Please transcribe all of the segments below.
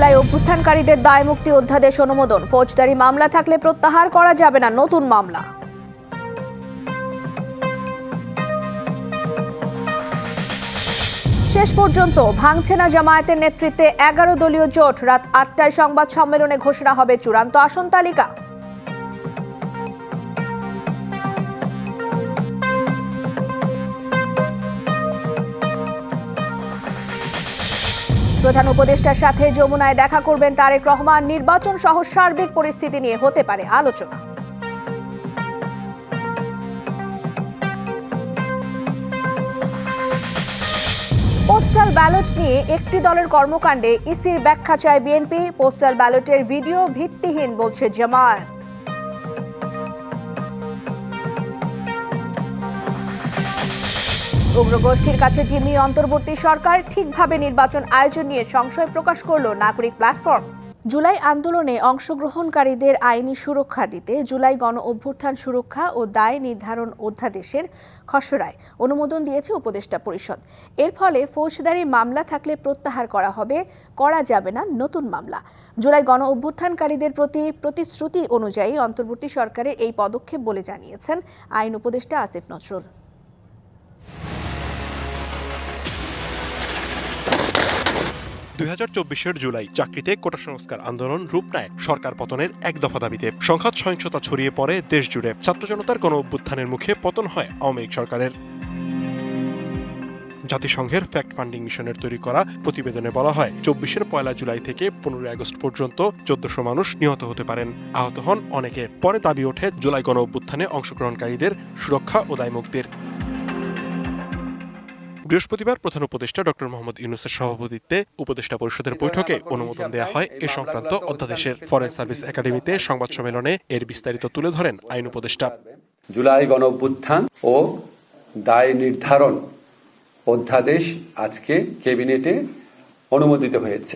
জুলাই অভ্যুত্থানকারীদের দায়মুক্তি অধ্যাদেশ অনুমোদন। ফৌজদারি মামলা থাকলে প্রত্যাহার করা যাবে না নতুন মামলা। শেষ পর্যন্ত ভাঙছে না জামায়াতের নেতৃত্বে 11 দলীয় জোট। রাত 8টায় সংবাদ সম্মেলনে ঘোষণা হবে চূড়ান্ত আসন তালিকা। প্রধান উপদেষ্টার সাথে যমুনায় দেখা করবেন তারেক রহমান। নির্বাচন সহ সার্বিক পরিস্থিতি নিয়ে হতে পারে আলোচনা। পোস্টাল ব্যালট নিয়ে একটি দলের কর্মকাণ্ডে ইসির ব্যাখ্যা চায় বিএনপি। পোস্টাল ব্যালটের ভিডিও ভিত্তিহীন বলছে জামায়াত। উগ্রগোষ্ঠীর কাছে জিম্মি অন্তর্বর্তী সরকার। ঠিকভাবে নির্বাচন আয়োজন নিয়ে সংশয় প্রকাশ করল নাগরিক প্ল্যাটফর্ম। জুলাই আন্দোলনে অংশগ্রহণকারীদের আইনি সুরক্ষা দিতে জুলাই গণ অভ্যুত্থান সুরক্ষা ও দায় নির্ধারণ অধ্যাদেশের খসড়ায় অনুমোদন দিয়েছে উপদেষ্টা পরিষদ। এর ফলে ফৌজদারি মামলা থাকলে প্রত্যাহার করা যাবে না নতুন মামলা। জুলাই গণ অভ্যুত্থানকারীদের প্রতি প্রতিশ্রুতি অনুযায়ী অন্তর্বর্তী সরকারের এই পদক্ষেপ বলে জানিয়েছেন আইন উপদেষ্টা আসিফ নজরুল। 2024 জুলাই চাকরিতে কোটা সংস্কার আন্দোলন রূপ নেয় সরকার পতনের এক দফা দাবিতে। সংঘাত সহিংসতা ছড়িয়ে পড়ে দেশ জুড়ে। ছাত্র জনতার গণ অভ্যুত্থানের মুখে পতন হয় আওয়ামী লীগ সরকারের। জাতিসংঘের ফ্যাক্ট ফান্ডিং মিশনের তৈরি করা প্রতিবেদনে বলা হয় 24-এর 1 জুলাই থেকে 15 আগস্ট পর্যন্ত 1400 মানুষ নিহত হতে পারেন, আহত হন অনেকে। পরে দাবি ওঠে জুলাই গণ অভ্যুত্থানে অংশগ্রহণকারীদের সুরক্ষা ও দায়মুক্তির। বৃহস্পতিবার প্রধান উপদেষ্টা ডক্টর মোহাম্মদ ইউনূসের সভাপতিত্বে উপদেষ্টা পরিষদের বৈঠকে অনুমোদন দেয়া হয় এ সংক্রান্ত অধ্যাদেশের। ফরেন সার্ভিস একাডেমিতে সংবাদ সম্মেলনে এর বিস্তারিত তুলে ধরেন আইন উপদেষ্টা। জুলাই গণ অভ্যুত্থান ও দায় নির্ধারণ অধ্যাদেশ আজকে ক্যাবিনেটে অনুমোদিত হয়েছে।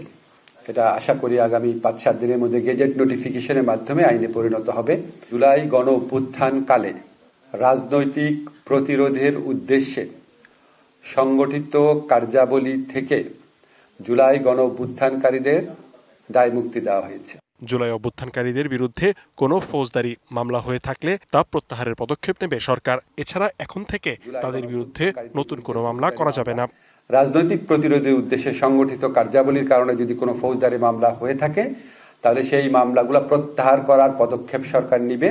এটা আশা করি আগামী 5-7 দিনের মধ্যে গেজেট নোটিফিকেশনের মাধ্যমে আইনে পরিণত হবে। জুলাই গণ অভ্যুত্থান কালে রাজনৈতিক প্রতিরোধের উদ্দেশ্যে সংগঠিত কার্যাবলী থেকে জুলাই গণ অভ্যুত্থানকারীদের দায়মুক্তি দেওয়া হয়েছে। জুলাই অভ্যুত্থানকারীদের বিরুদ্ধে কোনো ফৌজদারি মামলা হয়ে থাকলে তা প্রত্যাহারের পদক্ষেপ নেবে সরকার। এছাড়া এখন থেকে তাদের বিরুদ্ধে নতুন কোনো মামলা করা যাবে না। রাজনৈতিক প্রতিরোধের উদ্দেশ্যে সংগঠিত কার্যাবলীর কারণে যদি কোনো ফৌজদারি মামলা হয়ে থাকে তাহলে সেই মামলাগুলো প্রত্যাহার করার পদক্ষেপ সরকার নিবে।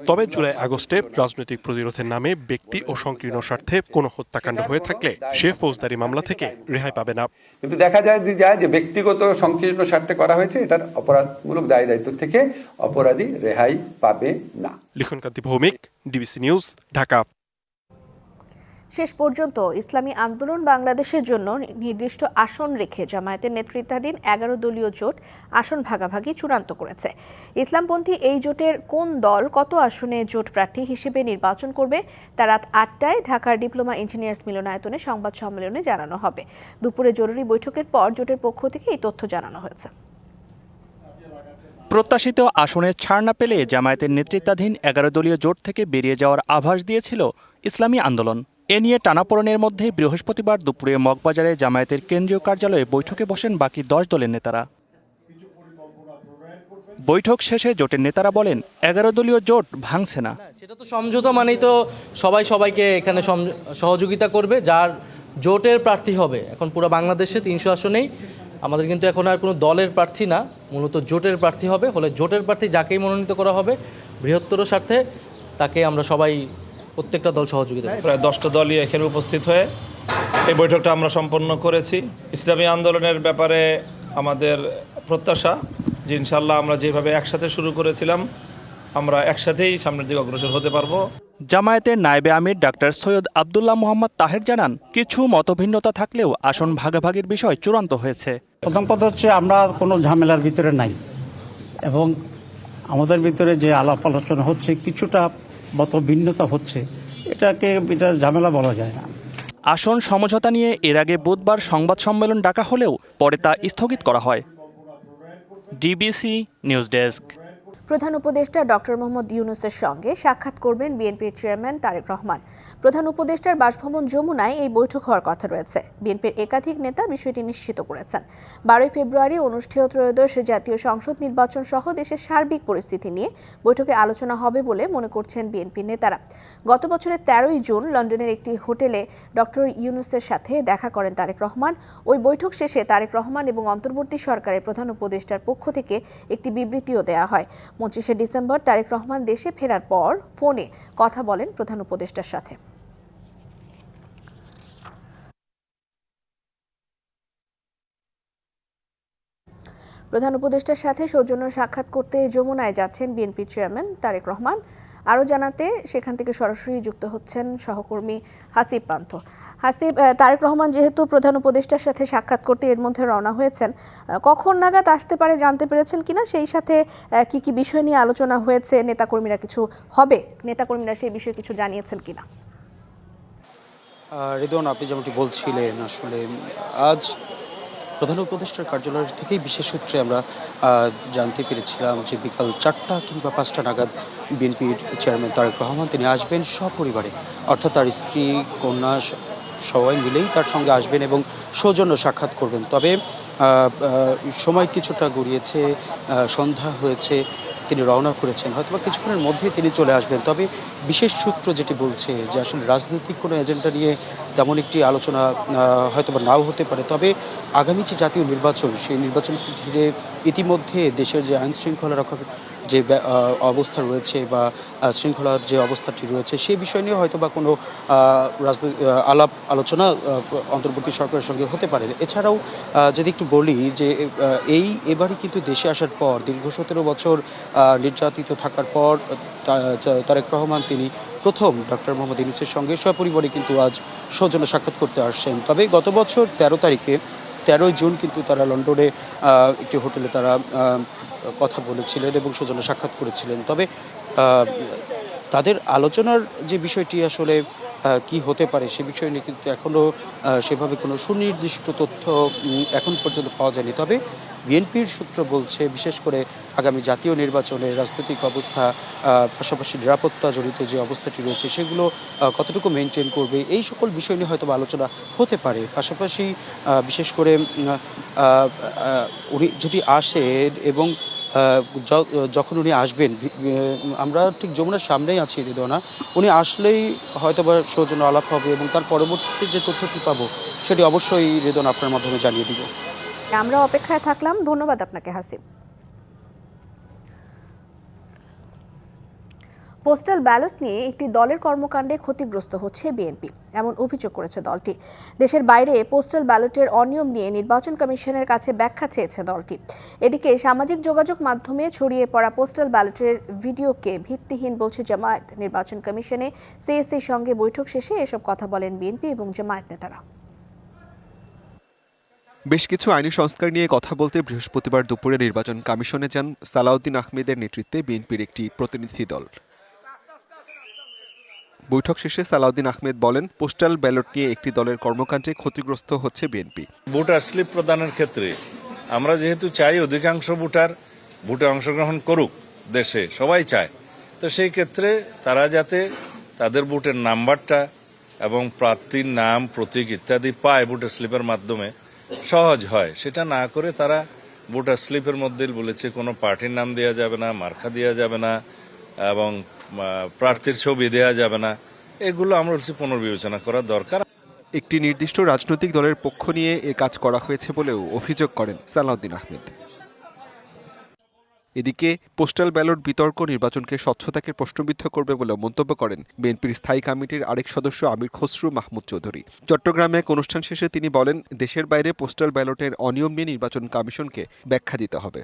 তবে জুলাই আগস্টে রাজনৈতিক প্রতিরোধের নামে ব্যক্তি ও সংকীর্ণ স্বার্থে কোনো হত্যাকাণ্ড হয়ে থাকলে সে ফৌজদারি মামলা থেকে রেহাই পাবে না। কিন্তু দেখা যায় যে ব্যক্তিগত সংকীর্ণ স্বার্থে করা হয়েছে, এটার অপরাধমূলক দায় দায়িত্ব থেকে অপরাধী রেহাই পাবে না। লিখনকান্তি ভৌমিক, ডিবিসি নিউজ, ঢাকা। শেষ পর্যন্ত ইসলামী আন্দোলন বাংলাদেশের জন্য নির্দিষ্ট আসন রেখে জামায়াতের নেতৃত্বাধীন 11 দলীয় জোট আসন ভাগাভাগি চূড়ান্ত করেছে। ইসলামপন্থী এই জোটের কোন দল কত আসনে জোট প্রার্থী হিসেবে নির্বাচন করবে তা রাত 8টায় ঢাকার ডিপ্লোমা ইঞ্জিনিয়ার্স মিলনায়তনে সংবাদ সম্মেলনে জানানো হবে। দুপুরে জরুরি বৈঠকের পর জোটের পক্ষ থেকে এই তথ্য জানানো হয়েছে। প্রত্যাশিত আসনে ছাড় না পেলে জামায়াতের নেতৃত্বাধীন 11 দলীয় জোট থেকে বেরিয়ে যাওয়ার আভাস দিয়েছিল ইসলামী আন্দোলন। এ নিয়ে টানাপোড়েনের মধ্যে বৃহস্পতিবার দুপুরে মগবাজারে জামায়াতের কেন্দ্রীয় কার্যালয়ে বৈঠকে বসেন বাকি 10 দলের নেতারা। বৈঠক শেষে জোটের নেতারা বলেন 11 দলীয় জোট ভাঙছে না। সেটা তো সমঝোতা মানেই তো সবাইকে এখানে সহযোগিতা করবে, যার জোটের প্রার্থী হবে। এখন পুরো বাংলাদেশে 300 আসনেই আমাদের কিন্তু এখন আর কোনো দলের প্রার্থী না, মূলত জোটের প্রার্থী হবে। হলে জোটের প্রার্থী যাকেই মনোনীত করা হবে বৃহত্তর স্বার্থে তাকে আমরা সবাই প্রত্যেকটা দল সহযোগিতা করবে। প্রায় 10টা দলই এখানে উপস্থিত হয়ে এই বৈঠকটা আমরা সম্পন্ন করেছি। ইসলামী আন্দোলনের ব্যাপারে আমাদের প্রত্যাশা যে ইনশাআল্লাহ আমরা যেভাবে একসাথে শুরু করেছিলাম আমরা একসাথেই সামনের দিকে অগ্রসর হতে পারবো। জামায়াতের নায়েবে আমির ডাক্তার সৈয়দ আব্দুল্লাহ মোহাম্মদ তাহের জানান, কিছু মতভিন্নতা থাকলেও আসন ভাগাভাগির বিষয় চূড়ান্ত হয়েছে। প্রথম কথা হচ্ছে আমরা কোনো ঝামেলার ভিতরে নাই এবং আমাদের ভিতরে যে আলাপ আলোচনা হচ্ছে কিছুটা মতভিন্নতা হচ্ছে, এটা ঝামেলা বলা যায় না। আসন সমঝোতা নিয়ে এর আগে বুধবার সংবাদ সম্মেলন ডাকা হলেও পরে তা স্থগিত করা হয়। DBC news desk. প্রধান উপদেষ্টা ডক্টর মোহাম্মদ ইউনূসের সঙ্গে সাক্ষাৎ করবেন বিএনপির চেয়ারম্যান তারেক রহমান। প্রধান উপদেষ্টার বাসভবন যমুনায় এই বৈঠক হওয়ার কথা রয়েছে। বিএনপির একাধিক নেতা বিষয়টি নিশ্চিত করেছেন। 12 ফেব্রুয়ারি অনুষ্ঠেয় ত্রয়োদশ জাতীয় সংসদ নির্বাচন সহ দেশের সার্বিক পরিস্থিতি নিয়ে বৈঠকে আলোচনা হবে বলে মনে করছেন বিএনপির নেতারা। গত বছরের 13 জুন লন্ডনের একটি হোটেলে ডক্টর ইউনূসের সাথে দেখা করেন তারেক রহমান। ওই বৈঠক শেষে তারেক রহমান এবং অন্তর্বর্তী সরকারের প্রধান উপদেষ্টার পক্ষ থেকে একটি বিবৃতিও দেওয়া হয়। 25 ডিসেম্বর তারেক রহমান দেশে ফেরার পর ফোনে কথা বলেন প্রধান উপদেষ্টার সাথে। প্রধান উপদেষ্টার সাথে সৌজন্য সাক্ষাৎ করতে যমুনায় যাচ্ছেন বিএনপি চেয়ারম্যান তারেক রহমান। আরও জানাতে সেখান থেকে সরাসরি যুক্ত হচ্ছেন সহকর্মী হাসিব পান্থ। হাসিব, তারেক রহমান যেহেতু প্রধান উপদেষ্টার সাথে সাক্ষাৎ করতে এর মধ্যে রওনা হয়েছেন, কখন নাগাদ আসতে পারে জানতে পেরেছেন কিনা? সেই সাথে কি কি বিষয় নিয়ে আলোচনা হয়েছে? নেতাকর্মীরা সেই বিষয়ে কিছু জানিয়েছেন কিনা? রিদওয়ান, আপনি যেমনটি বলছিলেন, আসলে আজ প্রধান উপদেষ্টার কার্যালয় থেকেই বিশেষ সূত্রে আমরা জানতে পেরেছিলাম যে বিকাল 4টা কিংবা 5টা নাগাদ বিএনপির চেয়ারম্যান তারেক রহমান তিনি আসবেন সপরিবারে, অর্থাৎ তার স্ত্রী, কন্যা সবাই মিলেই তার সঙ্গে আসবেন এবং সৌজন্য সাক্ষাৎ করবেন। তবে সময় কিছুটা গড়িয়েছে, সন্ধ্যা হয়েছে, তিনি রওনা করেছেন, হয়তোবা কিছুক্ষণের মধ্যেই তিনি চলে আসবেন। তবে বিশেষ সূত্র যেটি বলছে যে আসলে রাজনৈতিক কোনো এজেন্ডা নিয়ে তেমন একটি আলোচনা হয়তোবা নাও হতে পারে। তবে আগামী যে জাতীয় নির্বাচন, সেই নির্বাচনকে ঘিরে ইতিমধ্যে দেশের যে আইন শৃঙ্খলা রক্ষার যে অবস্থা রয়েছে বা শৃঙ্খলার যে অবস্থাটি রয়েছে, সেই বিষয় নিয়ে হয়তোবা কোনো আলাপ আলোচনা অন্তর্বর্তী সরকারের সঙ্গে হতে পারে। এছাড়াও যদি একটু বলি যে এবারই কিন্তু দেশে আসার পর দীর্ঘ 17 বছর নির্যাতিত থাকার পর তারেক রহমান তিনি প্রথম ডক্টর মোহাম্মদ ইউনূসের সঙ্গে সপরিবারে কিন্তু আজ সৌজন্য সাক্ষাৎ করতে আসছেন। তবে গত বছর 13 জুন কিন্তু তারা লন্ডনে একটি হোটেলে তারা কথা বলেছিলেন এবং সৌজন্য সাক্ষাৎ করেছিলেন। তবে তাদের আলোচনার যে বিষয়টি আসলে কি হতে পারে সে বিষয় নিয়ে কিন্তু এখনও সেভাবে কোনো সুনির্দিষ্ট তথ্য এখন পর্যন্ত পাওয়া যায়নি। তবে বিএনপির সূত্র বলছে, বিশেষ করে আগামী জাতীয় নির্বাচনে রাজনৈতিক অবস্থা, পাশাপাশি নিরাপত্তা জড়িত যে অবস্থাটি রয়েছে সেগুলো কতটুকু মেনটেন করবে, এই সকল বিষয় নিয়ে হয়তো আলোচনা হতে পারে। পাশাপাশি বিশেষ করে উনি যদি আসেন এবং যখন উনি আসবেন, আমরা ঠিক যমুনার সামনেই আছি রিদওয়ানা, উনি আসলেই হয়তোবা সৌজন্য আলাপ হবে এবং তার পরবর্তী যে তথ্যটি পাবো সেটি অবশ্যই রিদওয়ানা আপনার মাধ্যমে জানিয়ে দিব। আমরা অপেক্ষায় থাকলাম। ধন্যবাদ আপনাকে হাসিব। পোস্টাল ব্যালট নিয়ে একটি দলের কর্মকাণ্ডে ক্ষতিগ্রস্ত হচ্ছে বিএনপি, এমন অভিযোগ করেছে দলটি। দেশের বাইরে পোস্টাল ব্যালটের অনিয়ম নিয়ে নির্বাচন কমিশনের কাছে ব্যাখ্যা চেয়েছে দলটি। এদিকে সামাজিক যোগাযোগ মাধ্যমে ছড়িয়ে পড়া পোস্টাল ব্যালটের ভিডিওকে ভিত্তিহীন বলছে জামায়াত। নির্বাচন কমিশনে সিএসসির সঙ্গে বৈঠক শেষে এসব কথা বলেন বিএনপি এবং জামায়াত নেতারা। বেশ কিছু আইনি সংস্কার নিয়ে কথা বলতে বৃহস্পতিবার দুপুরে নির্বাচন কমিশনে যান সালাউদ্দিন আহমেদের নেতৃত্বে বিএনপির একটি প্রতিনিধি দল। বৈঠক শেষে সালাউদ্দিন আহমেদ বলেন, পোস্টাল ব্যালট নিয়ে একটি দলের কর্মকাণ্ডে ক্ষতিগ্রস্ত হচ্ছে বিএনপি। ভোটার স্লিপ প্রদানের ক্ষেত্রে আমরা যেহেতু চাই অধিকাংশ ভোটে অংশগ্রহণ করুক, দেশে সবাই চায়, তো সেই ক্ষেত্রে তারা যাতে তাদের ভোটের নাম্বারটা এবং প্রার্থীর নাম, প্রতীক ইত্যাদি পায় ভোটার স্লিপের মাধ্যমে, সহজ হয়। সেটা না করে তারা ভোটার স্লিপের মধ্যে বলেছে কোনো পার্টির নাম দেওয়া যাবে না, মার্কা দেওয়া যাবে না এবং প্রার্থীর ছবি দেওয়া যাবে না। এগুলো আমরা বলছি পুনর্বিবেচনা করা দরকার। একটি নির্দিষ্ট রাজনৈতিক দলের পক্ষ নিয়ে এ কাজ করা হয়েছে বলেও অভিযোগ করেন সালাউদ্দিন আহমেদ। এদিকে পোস্টাল ব্যালট বিতর্ক নির্বাচনকে স্বচ্ছতাকে প্রশ্নবিদ্ধ করবে বলে মন্তব্য করেন বিএনপির স্থায়ী কমিটির আরেক সদস্য আমির খসরু মাহমুদ চৌধুরী। চট্টগ্রামে এক অনুষ্ঠান শেষে তিনি বলেন, দেশের বাইরে পোস্টাল ব্যালটের অনিয়ম নিয়ে নির্বাচন কমিশনকে ব্যাখ্যা দিতে হবে।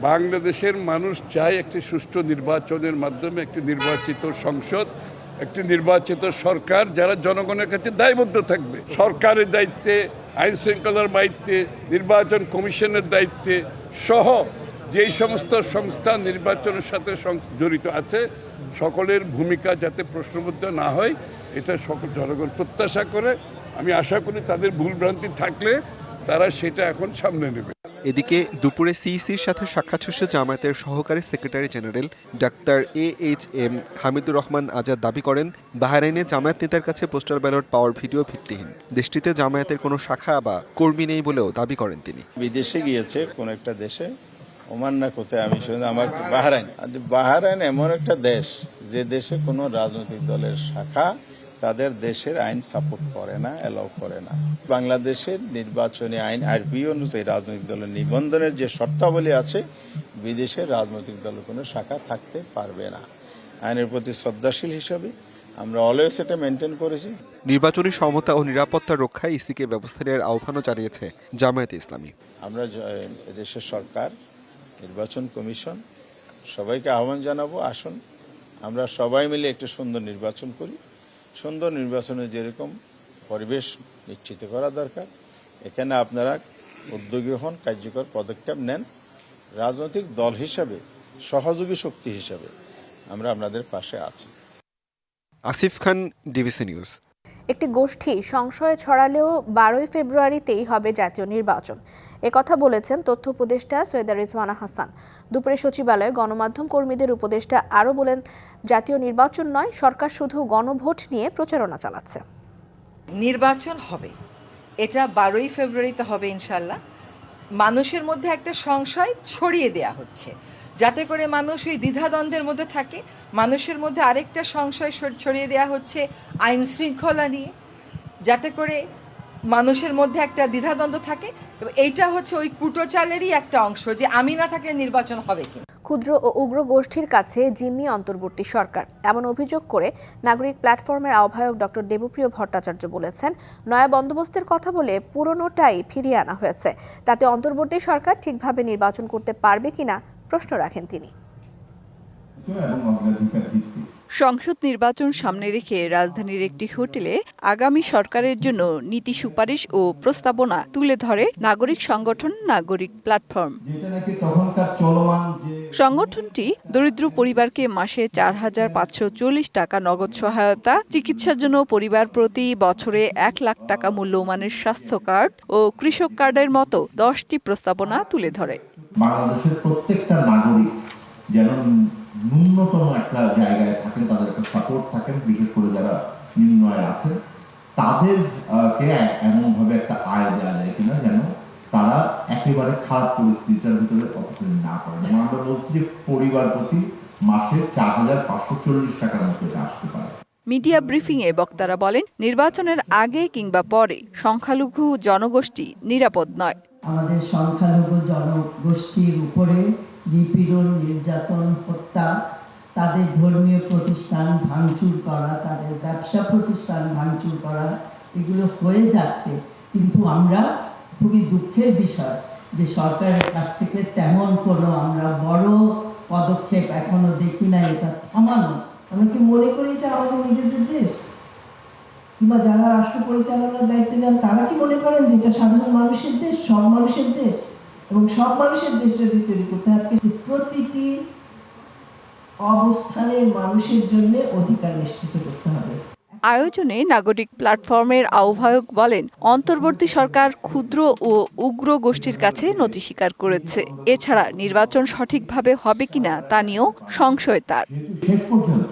বাংলাদেশের মানুষ চায় একটি সুষ্ঠু নির্বাচনের মাধ্যমে একটি নির্বাচিত সংসদ, একটি নির্বাচিত সরকার যারা জনগণের কাছে দায়বদ্ধ থাকবে। সরকারের দায়িত্বে, আইন শৃঙ্খলার দায়িত্বে, নির্বাচন কমিশনের দায়িত্বে সহ যেই সমস্ত সংস্থা নির্বাচনের সাথে জড়িত আছে সকলের ভূমিকা যাতে প্রশ্নবিদ্ধ না হয়, এটা সকল জনগণ প্রত্যাশা করে। আমি আশা করি তাদের ভুলভ্রান্তি থাকলে তারা সেটা এখন সামনে নেবে। এদিকে দুপুরে সিইসির সাথে সাক্ষাৎ শেষে জামায়াতের সহকারী secretary general doctor AHM Hamidur Rahman Azad দাবি করেন, বাহরাইনে জামায়াত নেতার কাছে পোস্টাল ব্যালট পাওয়ার ভিডিও ভিত্তিহীন। দেশটিতে জামায়াতের কোনো শাখা বা কর্মী নেই বলেও দাবি করেন তিনি। বিদেশে গিয়েছে কোন একটা দেশে, ওমান না কোথায় আমি শুনি, আমার বাহরাইন এমন একটা দেশ যে দেশে কোনো রাজনৈতিক দলের শাখা তাদের দেশের আইন সাপোর্ট করে না, এলাও করে না। বাংলাদেশের নির্বাচনী আইন আরবি অনুযায়ী রাজনৈতিক দলের নিবন্ধনের যে শর্তাবলী আছে, বিদেশের রাজনৈতিক দলের কোনো শাখা থাকতে পারবে না। আইনের প্রতি শ্রদ্ধাশীল হিসাবে আমরা অলওয়েজ এটা মেনটেন করেছি। নির্বাচনী সমতা ও নিরাপত্তা রক্ষায় ইসিকে ব্যবস্থা নেওয়ার আহ্বানও জানিয়েছে জামায়াতে ইসলামী। আমরা দেশের সরকার, নির্বাচন কমিশন সবাইকে আহ্বান জানাবো, আসুন আমরা সবাই মিলে একটা সুন্দর নির্বাচন করি। সুন্দর নির্বাচনে যেরকম পরিবেশ নিশ্চিত করা দরকার, এখানে আপনারা উদ্যোগী হন, কার্যকর পদক্ষেপ নেন। রাজনৈতিক দল হিসাবে, সহযোগী শক্তি হিসাবে আমরা আপনাদের পাশে আছি। আসিফ খান, ডিবিসি নিউজ। একটি গোষ্ঠী সংশয় ছড়ালেও 12ই ফেব্রুয়ারিতেই হবে জাতীয় নির্বাচন, একথা বলেছেন তথ্য উপদেষ্টা সৈয়দা রিজওয়ানা হাসান। দুপুরে সচিবালয়ে গণমাধ্যম কর্মীদের উপদেষ্টা আরও বলেন, জাতীয় নির্বাচন নয়, সরকার শুধু গণভোট নিয়ে প্রচারণা চালাচ্ছে। নির্বাচন হবে, এটা 12ই ফেব্রুয়ারিতে হবে ইনশাল্লাহ। মানুষের মধ্যে একটা সংশয় ছড়িয়ে দেয়া হচ্ছে, যাতে করে মানুষ ওই দ্বিধাদ্বন্দ্বের মধ্যে থাকে। মানুষের মধ্যে আরেকটা সংশয় ছড়িয়ে দেওয়া হচ্ছে আইন শৃঙ্খলা নিয়ে, যাতে করে মানুষের মধ্যে একটা দ্বিধাদ্বন্দ্ব থাকে। এইটা হচ্ছে ওই কুটোচালেরই একটা অংশ, যে আমি না থাকলে নির্বাচন হবে কি। ক্ষুদ্র ও উগ্র গোষ্ঠীর কাছে জিম্মি অন্তর্বর্তী সরকার, এমন অভিযোগ করে নাগরিক প্ল্যাটফর্মের আহ্বায়ক ডক্টর দেবপ্রিয় ভট্টাচার্য বলেছেন, নয়া বন্দোবস্তের কথা বলে পুরনোটাই ফিরিয়ে আনা হয়েছে, তাতে অন্তর্বর্তী সরকার ঠিকভাবে নির্বাচন করতে পারবে কিনা প্রশ্ন রাখেন তিনি। সংসদ নির্বাচন সামনে রেখে রাজধানীর একটি হোটেলে আগামী সরকারের জন্য নীতি সুপারিশ ও প্রস্তাবনা তুলে ধরে নাগরিক সংগঠন নাগরিক প্ল্যাটফর্ম। সংগঠনটি দরিদ্র পরিবারকে মাসে 4,540 টাকা নগদ সহায়তা, চিকিৎসার জন্য পরিবার প্রতি বছরে 1 লাখ টাকা মূল্যমানের স্বাস্থ্য কার্ড ও কৃষক কার্ডের মতো 10টি প্রস্তাবনা তুলে ধরে। বাংলাদেশের প্রত্যেকটা নাগরিক যেন ন্যূনতম একটা জায়গায় থাকেন, তাদের একটা সাপোর্ট থাকেন, বিশেষ করে যারা নিম্ন আয় আছেন তাদেরকে এমনভাবে একটা আয় দেওয়া যায় কিনা যেন তারা একেবারে খারাপ পরিস্থিতিটার ভিতরে অপচয় না করেন। এবং আমরা বলছি যে পরিবার প্রতি মাসে 4,540 টাকার মতো আসতে পারে। মিডিয়া ব্রিফিংয়ে বক্তারা বলেন, নির্বাচনের আগে কিংবা পরে সংখ্যালঘু জনগোষ্ঠী নিরাপদ নয়। আমাদের সংখ্যালঘু জনগোষ্ঠীর উপরে নিপীড়ন, নির্যাতন, হত্যা, তাদের ধর্মীয় প্রতিষ্ঠান ভাঙচুর করা, তাদের ব্যবসা প্রতিষ্ঠান ভাঙচুর করা, এগুলো হয়ে যাচ্ছে। কিন্তু আমরা খুবই দুঃখের বিষয় যে সরকারের কাছ থেকে তেমন কোনো আমরা বড় পদক্ষেপ এখনো দেখি না এটা থামানো। আমরা কি মনে করি এটা আমাদের নিজেদের দেশ, কিংবা যারা রাষ্ট্র পরিচালনার দায়িত্বে যান তারা কি মনে করেন যে এটা সাধারণ মানুষের দেশ, সব মানুষের দেশ? এবং সব মানুষের দেশ যদি তৈরি করতে আজকে প্রতিটি অবস্থানের মানুষের জন্য অধিকার নিশ্চিত করতে হবে। আয়োজনে নাগরিক প্ল্যাটফর্মের আহ্বায়ক বলেন, অন্তর্বর্তী সরকার ক্ষুদ্র ও উগ্র গোষ্ঠীর কাছে নতি স্বীকার করেছে। এছাড়া নির্বাচন সঠিকভাবে হবে কিনা তা নিয়েও সংশয় তার। শেষ পর্যন্ত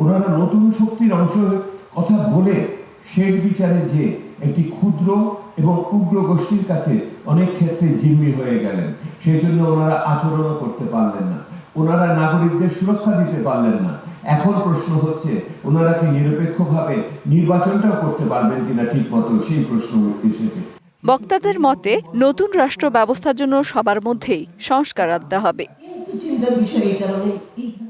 ওনারা নতুন শক্তির অংশ কথা বলে শেষ বিচারে যে একটি ক্ষুদ্র এবং উগ্র গোষ্ঠীর কাছে অনেক ক্ষেত্রে জিম্মি হয়ে গেলেন। সেই জন্য ওনারা আচরণও করতে পারলেন না, ওনারা নাগরিকদের সুরক্ষা দিতে পারলেন না। এখন প্রশ্ন হচ্ছে ওনারা কি নিরপেক্ষভাবে নির্বাচনটাও করতে পারবেন কিনা ঠিক মতো, সেই প্রশ্ন এসেছে। বক্তাদের মতে, নতুন রাষ্ট্র ব্যবস্থার জন্য সবার মধ্যেই সংস্কার আনতে হবে।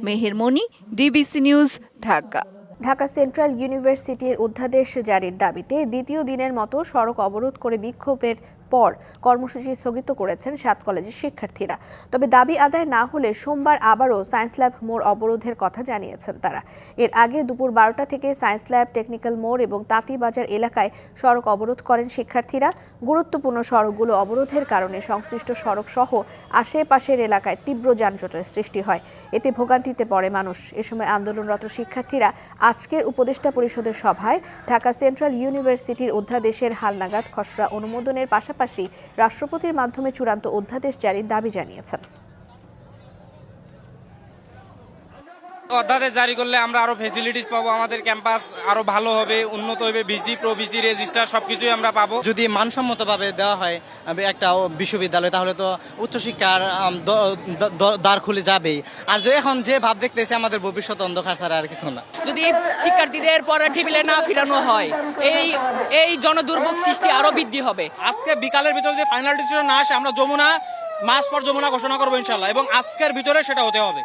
Meher Moni, DBC news, Dhaka. Dhaka central ইউনিভার্সিটির অধ্যাদেশ জারির দাবিতে দ্বিতীয় দিনের মতো সড়ক অবরোধ করে বিক্ষোভের পর কর্মসূচি স্থগিত করেছেন 7 কলেজের শিক্ষার্থীরা। তবে দাবি আদায় না হলে সোমবার আবারও সায়েন্স ল্যাব মোড় অবরোধের কথা জানিয়েছেন তারা। এর আগে দুপুর 12টা থেকে সায়েন্স ল্যাব, টেকনিক্যাল মোড় এবং তাঁতিবাজার এলাকায় সড়ক অবরোধ করেন শিক্ষার্থীরা। গুরুত্বপূর্ণ সড়কগুলো অবরোধের কারণে সংশ্লিষ্ট সড়ক সহ আশেপাশের এলাকায় তীব্র যানজটের সৃষ্টি হয়, এতে ভোগান্তিতে পড়ে মানুষ। এ সময় আন্দোলনরত শিক্ষার্থীরা আজকের উপদেষ্টা পরিষদের সভায় ঢাকা সেন্ট্রাল ইউনিভার্সিটির অধ্যাদেশের হালনাগাদ খসড়া অনুমোদনের পাশাপাশি পাশাপাশি রাষ্ট্রপতির মাধ্যমে চূড়ান্ত অধ্যাদেশ জারির দাবি জানিয়েছেন। অধ্যাদেশ জারি করলে আমরা আরো ফেসিলিটিস পাবো, আমাদের ক্যাম্পাস আরো ভালো হবে, উন্নত হবে, বিসি প্রো বিসি রেজিস্টার সবকিছুই আমরা পাবো। যদি মানসম্মতভাবে দেওয়া হয় একটা বিশ্ববিদ্যালয়, তাহলে তো উচ্চশিক্ষার দ্বার খুলে যাবেই। আর এখন যে ভাব দেখতেছে আমাদের ভবিষ্যৎ অন্ধকার ছাড়া আর কিছু না। যদি শিক্ষার্থীদের পরে টেবিলে না ফিরানো হয়, এই জনদুর্ভোগ সৃষ্টি আরো বৃদ্ধি হবে। আজকে বিকালের ভিতরে যদি ফাইনাল ডিসিশন না আসে, আমরা যমুনা মাস ফর যমুনা ঘোষণা করবো ইনশাল্লাহ, এবং আজকের ভিতরে সেটা হতে হবে।